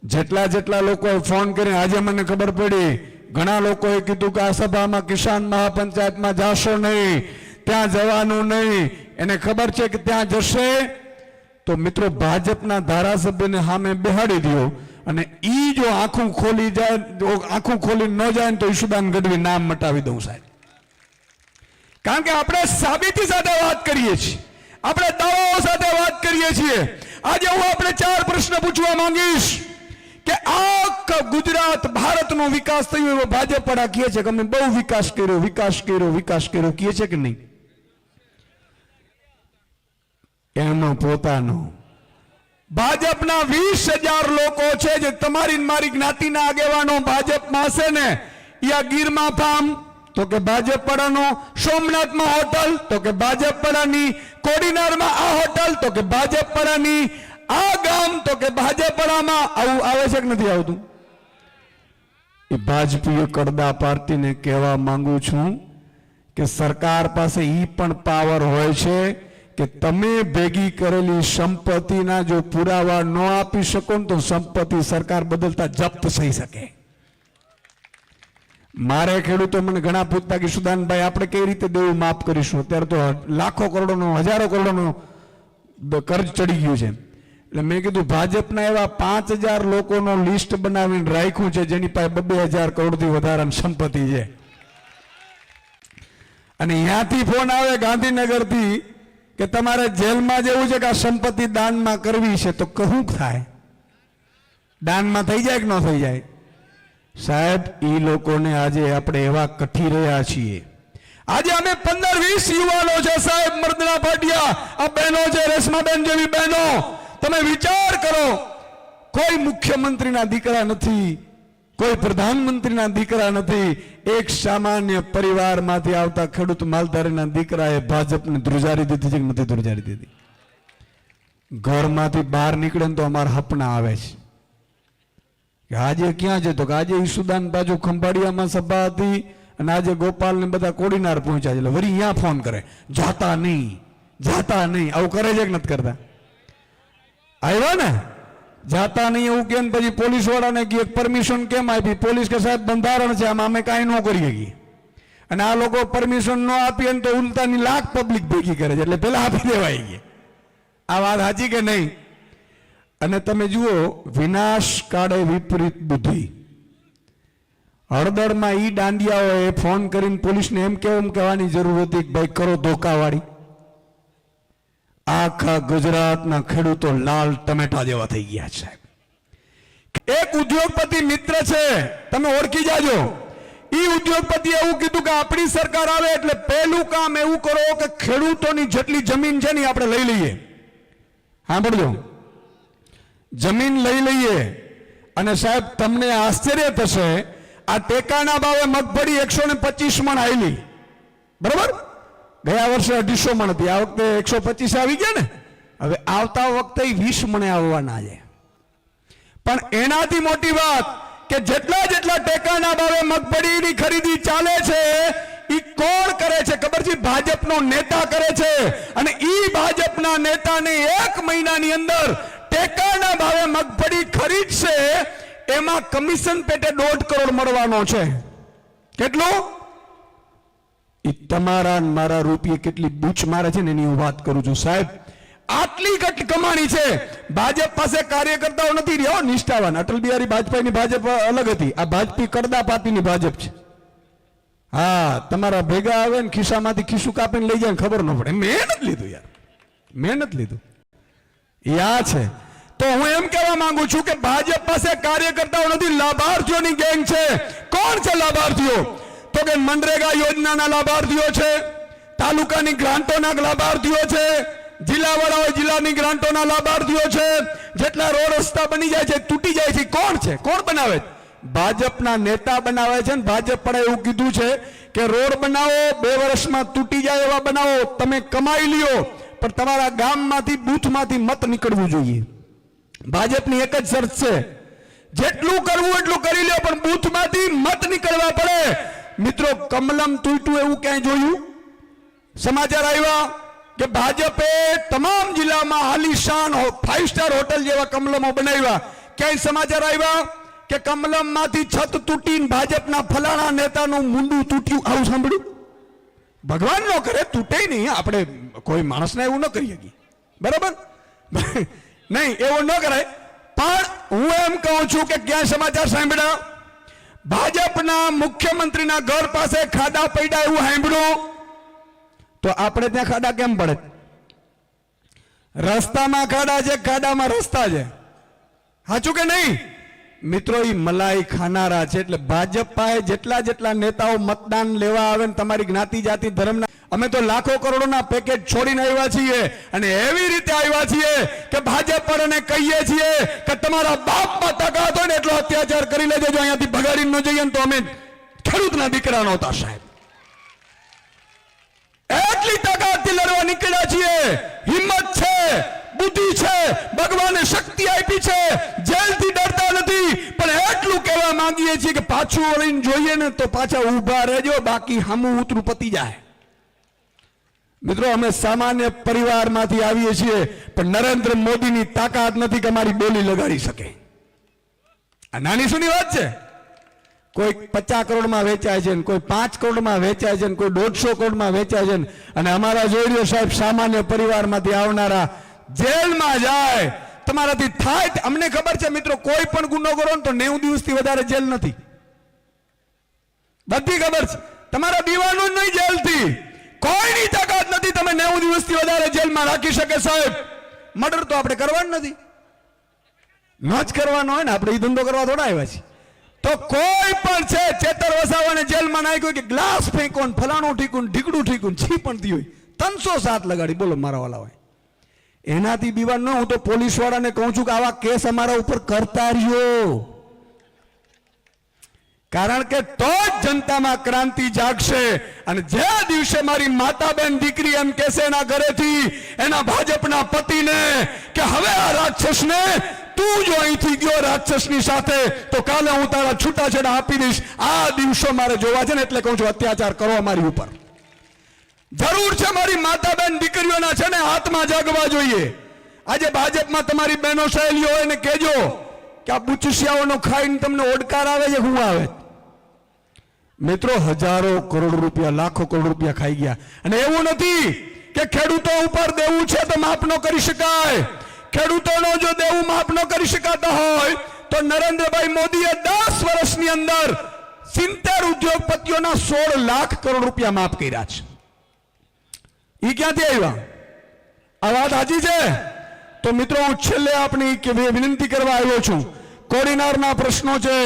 જેટલા જેટલા લોકોએ ફોન કરીને આજે મને ખબર પડી, ઘણા લોકોએ કીધું કે આ સભામાં કિસાન મહાપંચાયતમાં જાશો નહીં, ત્યાં જવાનું નહીં. એને ખબર છે કે ત્યાં જશે તો મિત્રો ભાજપના ધારાસભ્યને સામે બેહાડી દો, અને ઈ જો આંખું ખોલી જાય, આંખું ખોલી ન જાય તો ઈશુદાન ગઢવી નામ મટાવી દઉં સાહેબ. કારણ કે આપણે સાબિતી સાથે વાત કરીએ છીએ, આપણે દાવાઓ સાથે વાત કરીએ છીએ. આજે હું આપણે 4 પ્રશ્ન પૂછવા માંગીશ કે આખા ગુજરાત ભારતનો વિકાસ થયો એવો ભાજપ વાળા કહે છે કે અમે બહુ વિકાસ કર્યો, વિકાસ કર્યો, વિકાસ કર્યો કહે છે કે નહીં? એમનો પોતાનો ભાજપના 20,000 લોકો છે જે તમારી મારી જ્ઞાતિના આગેવાનો ભાજપમાં હશે ને. યા ગીરમાં ફાર્મ તો કે ભાજપ વાળાનો, સોમનાથમાં હોટલ તો કે ભાજપ વાળાની, કોડીનારમાં આ હોટલ તો કે ભાજપ વાળાની, આ ગામ તો કે ભાજપ વાળામાં. આવું આવે છે કે નથી આવતું? એ ભાજપીય કરદા પાર્ટીને કહેવા માંગુ છું કે સરકાર પાસે ઈ પણ પાવર હોય છે કે તમે ભેગી કરેલી સંપત્તિના જો પુરાવા ન આપી શકો તો સંપત્તિ સરકાર બદલતા જપ્ત થઈ શકે. મારે ખેડૂતો મને ઘણા પૂછતા કે સુદાનભાઈ આપણે કઈ રીતે દેવું માફ કરીશું? અત્યારે તો લાખો કરોડોનો, હજારો કરોડોનો કર્જ ચડી ગયું છે. એટલે મેં કીધું ભાજપના એવા 5,000 લોકોનો લિસ્ટ બનાવીને રાખ્યું છે જેની પાસે 2,000 કરોડથી વધારાની સંપત્તિ છે. અને ત્યાંથી ફોન આવે ગાંધીનગરથી કે તમારે જેલમાં જવું છે કે આ સંપત્તિ દાનમાં કરવી છે, તો કહું થાય? દાનમાં થઈ જાય કે ન થઈ જાય? સાહેબ એ લોકોને આજે આપણે એવા કઠી રહ્યા છીએ. આજે અમે 15-20 યુવાનો છે સાહેબ, મર્દના પાટિયા આ બહેનો છે, રેશમાબેન જેવી બહેનો. તમે વિચાર કરો, કોઈ મુખ્યમંત્રીના દીકરા નથી, કોઈ પ્રધાનમંત્રીના દીકરા નથી. એક સામાન્ય પરિવારમાંથી આવતા ખેડૂત માલધારીના દીકરાએ ભાજપને ધ્રુજારી દીધી છે કે નથી ધ્રુજારી દીધી? ઘરમાંથી બહાર નીકળે તો અમારા હપના આવે છે કે આજે ક્યાં છે? તો કે આજે ઈશુદાન બાજુ ખંભાળિયામાં સભા હતી અને આજે ગોપાલ ને બધા કોડીનાર પહોંચ્યા છે. એટલે વળી અહીંયા ફોન કરે, જાતા નહીં, જાતા નહીં. આવું કરે છે કે નથી કરતા? આવ્યા ને જાતા નહીં એવું કે પછી પોલીસ વાળાને કે પરમિશન કેમ આપી? પોલીસ કે સાહેબ બંધારણ છે, આમાં અમે કાંઈ ન કરી શકીએ. અને આ લોકો પરમિશન ન આપીએ તો ઉલટાની લાખ પબ્લિક ભેગી કરે છે, એટલે પેલા આપી દેવાય ગયા. આ વાત સાચી કે નહીં? અને તમે જુઓ, વિનાશ કાળે વિપરીત બુદ્ધિ. હળદરમાં ઈ દાંડિયાઓએ ફોન કરીને પોલીસને એમ કહેવાની જરૂર હતી કે ભાઈ કરો ધોકાવાળી. આખા ગુજરાતના ખેડૂતો લાલ ટમેટા જેવા થઈ ગયા છે. એક ઉદ્યોગપતિ મિત્ર છે, તમે ઓળખી જાજો. ઈ ઉદ્યોગપતિ એવું કીધું કે આપણી સરકાર આવે એટલે પહેલું કામ એવું કરો કે ખેડૂતોની જેટલી જમીન છે ને આપણે લઈ લઈએ. સાંભળજો, જમીન લઈ લઈએ. અને સાહેબ તમને આશ્ચર્ય થશે, આ ટેકાના ભાવે મગફળી 125 મણ આવેલી, બરોબર? ગયા વર્ષે 250 મણ હતી, આ વખતે 125 આવી ગયા ને. હવે આવતા વખતે 20 મણે આવવાના છે. પણ એનાથી મોટી વાત કે જેટલા જેટલા ટેકાના ભાવે મગફળીની ખરીદી ચાલે છે ઈ કોણ કરે છે ખબર છે? ભાજપનો નેતા કરે છે. અને ઈ ભાજપના નેતાને 1 મહિનાની અંદર ટેકાના ભાવે મગફળી ખરીદશે, એમાં કમિશન પેટે 1.5 કરોડ મળવાનો છે. કેટલું? એ તમારા મારા રૂપિયે કેટલી બૂચ મારે છે ને એની હું વાત કરું છું સાહેબ. આટલી કમાણી છે. ભાજપ પાસે કાર્યકર્તાઓ નથી રહ્યા, નિષ્ઠાવાન. અટલ બિહારી વાજપેયીની ભાજપ અલગ હતી, આ ભાજપી કરદા પાર્ટીની ભાજપ છે. હા, તમારા ભેગા આવે ને ખિસ્સામાંથી ખિસ્સું કાપીને લઈ જાય ખબર ન પડે. મહેનત લીધું યાર, મહેનત લીધું. યા છે તો હું એમ કહેવા માંગુ છું કે ભાજપ પાસે કાર્યકર્તાઓ નથી, લાભાર્થીઓની ગેંગ છે. કોણ છે લાભાર્થીઓ? તો કે મનરેગા યોજનાના લાભાર્થીઓ છે, તાલુકાની ગ્રાન્ટોના લાભાર્થીઓ છે, જિલ્લાવાળાઓ જિલ્લાની ગ્રાન્ટોના લાભાર્થીઓ છે. જેટલા રોડ રસ્તા બની જાય છે, તૂટી જાય છે, કોણ છે? કોણ બનાવે? ભાજપના નેતા બનાવે છે. ને ભાજપ પણ એવું કીધું છે કે રોડ બનાવો, 2 વર્ષમાં તૂટી જાય એવા બનાવો, તમે કમાઈ લ્યો, પણ તમારા ગામમાંથી બૂથમાંથી મત નીકળવું જોઈએ. ભાજપની એક જ શરત છે, જેટલું કરવું એટલું કરી લ્યો, પણ બૂથમાંથી મત નીકળવા પડે. મિત્રો, કમલમ તૂટ્યું એવું ક્યાંય જોયું? સમાચાર આવ્યા કે ભાજપે તમામ જિલ્લામાં આલીશાન 5 સ્ટાર હોટલ જેવા કમલમો બનાવ્યા. ક્યાંય સમાચાર આવ્યા કે કમલમમાંથી છત તૂટીને ભાજપના ફલાણા નેતાનું મુંડું તૂટ્યું? આવું સાંભળ્યું? ભગવાન નો કરે, તૂટે નહીં. આપણે કોઈ માણસને એવું ન કરી શકીએ, બરાબર? નહીં, એવું ન કરાય. પણ હું એમ કહું છું કે ક્યાં સમાચાર સાંભળ્યા? ભાજપના મુખ્યમંત્રીના ઘર પાસે ખાડા પડ્યા એવું સાંભળ્યું? તો આપણે ત્યાં ખાડા કેમ પડે? રસ્તામાં ખાડા છે, ખાડામાં રસ્તા છે. સાચું કે નહીં? મિત્રો, એ મલાઈ ખાનારા છે. એટલે ભાજપ પાસે જેટલા નેતાઓ મતદાન લેવા આવે ને તમારી જ્ઞાતિ જાતિ ધર્મના, અમે તો લાખો કરોડોના પેકેજ છોડીને આવ્યા છીએ અને એવી રીતે આવ્યા છીએ કે ભાજપ પર અને કહીએ છીએ કે તમારા બાપમાં તાકાત હોય ને એટલો અત્યાચાર કરી લેજો. જો અહીંયાથી ભગાડીને ન જઈએ ને તો અમે ખેડૂતના દીકરા નહોતા સાહેબ. એટલી તાકાતથી લડવા નીકળ્યા છીએ. હિંમત છે, બુદ્ધિ છે, ભગવાને શક્તિ આપી છે, જેલથી ડરતા નથી. પણ એટલું કહેવા માંગીએ છીએ કે પાછું વળીને જોઈએ ને તો પાછા ઊભા રહેજો, બાકી હામું ઉતરું પતી જાય. મિત્રો, અમે સામાન્ય પરિવારમાંથી આવીએ છીએ, પણ નરેન્દ્ર મોદીની તાકાત નથી કે અમારી બોલી લગાડી શકે. આ નાની સુની વાત છે. કોઈ 50 કરોડમાં વેચાય છે, કોઈ 5 કરોડમાં વેચાય છે, કોઈ 150 કરોડમાં વેચાય છે. અને અમારા જોઈ લો સાહેબ, સામાન્ય પરિવારમાંથી આવનારા જેલમાં જાય. તમારાથી થાય, અમને ખબર છે મિત્રો, કોઈ પણ ગુનો કરો ને તો 90 દિવસથી વધારે જેલ નથી. બધી ખબર છે. તમારા દીવાનું નહીં જેલથી કોઈની તાકાત નથી તમે 90 દિવસથી વધારે જેલમાં રાખી શકે સાહેબ. મર્ડર તો આપણે કરવાનું નથી, ન જ કરવાનો હોય ને. આપણે એ ધંધો કરવા થોડા આવ્યા છીએ. તો કોઈ પણ છે ચેતર વસાવાને જેલમાં નાખ્યો કે ગ્લાસ ફેંકો ને ફલાણું ઠીકું ઢીકડું ઠીકું છી પણ દી હોય 307 લગાડી. બોલો મારા વાલા હોય એનાથી બીવાન ન. હું તો પોલીસ વાળાને કહું છું કે આવા કેસ અમારા ઉપર કરતા રહ્યો, કારણ કે તો જ જનતામાં ક્રાંતિ જાગશે. અને જે દિવસે મારી માતા બેન દીકરી એમ કહેશે એના ઘરેથી એના ભાજપના પતિને કે હવે આ રાક્ષસને તું જો અહીંથી ગયો રાક્ષસની સાથે તો કાલે હું તારા છૂટાછેડા આપી દઈશ. આ દિવસો મારે જોવા છે ને એટલે કહું છું અત્યાચાર કરો અમારી ઉપર. જરૂર છે મારી માતા બેન દીકરીઓના છે ને હાથમાં જાગવા જોઈએ. આજે ભાજપમાં તમારી બહેનો સહેલીઓ હોય ને કહેજો કે આ બુચુસિયાઓનો ખાઈને તમને ઓડકાર આવે છે, શું આવે? મિત્રો, હજારો કરોડ રૂપિયા, લાખો કરોડ રૂપિયા ખાઈ ગયા. અને એવું નથી કે ખેડૂતો ઉપર દેવું છે તો માફ ન કરી શકાય. ખેડૂતોનો જો દેવું માફ ન કરી શકાતા હોય તો નરેન્દ્રભાઈ મોદીએ 10 વર્ષની અંદર 70 ઉદ્યોગપતિઓના 16 લાખ કરોડ રૂપિયા માફ કર્યા છે. એ ક્યાંથી આવ્યા? આ વાત સાચી છે? તો મિત્રો, હું છેલ્લે આપની વિનંતી કરવા આવ્યો છું. કોડીનારના પ્રશ્નો છે,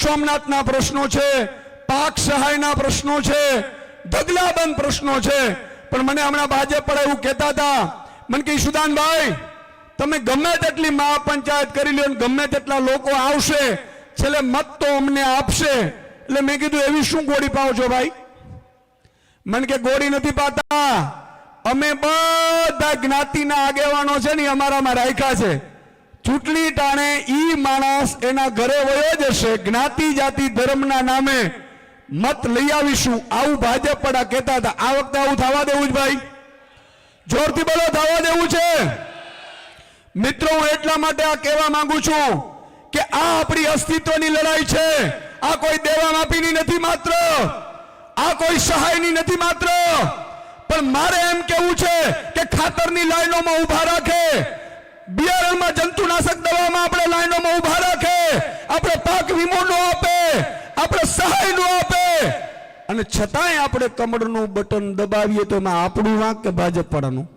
સોમનાથના પ્રશ્નો છે, પાક સહાયના પ્રશ્નો છે, ઢગલાબંધ પ્રશ્નો છે. પણ મને હમણાં ભાજપ પર એવું કહેતા હતા, મને કે સુદાનભાઈ તમે ગમે તેટલી મહાપંચાયત કરી લો, ગમે તેટલા લોકો આવશે, છેલ્લે મત તો અમને આપશે. એટલે મેં કીધું એવી શું ગોળી પાવ છો ભાઈ? મને કે ગોળી નથી પાતા, અમે બધા જ્ઞાતિના આગેવાનો છે ને અમારામાં રાખ્યા છે. ચૂંટણી ટાણે ઈ માણસ એના ઘરે વયો જશે, જ્ઞાતિ જાતિ ધર્મના નામે મત લઈ આવીશું. આવું ભાજપ પડા કહેતા હતા. આ વખતે આવું થવા દેવું જ ભાઈ? જોરથી બોલો, થવા દેવું છે? મિત્રો, હું એટલા માટે આ કહેવા માંગુ છું કે આ આપણી અસ્તિત્વની લડાઈ છે. આ કોઈ દેવા માફીની નથી માત્ર, આ કોઈ સહાયની નથી માત્ર. પણ મારે એમ કેવું છે કે ખાતરની લાઈનોમાં ઉભા રાખે, બિયારણમાં જંતુનાશક દવામાં આપણે લાઈનોમાં ઉભા રાખે, આપણે પાક વીમો નો આપે, આપણે સહાય નો આપે, અને છતાંય આપણે કમળનું બટન દબાવીએ તો એમાં આપણું વાંક કે ભાજપ વાળાનું?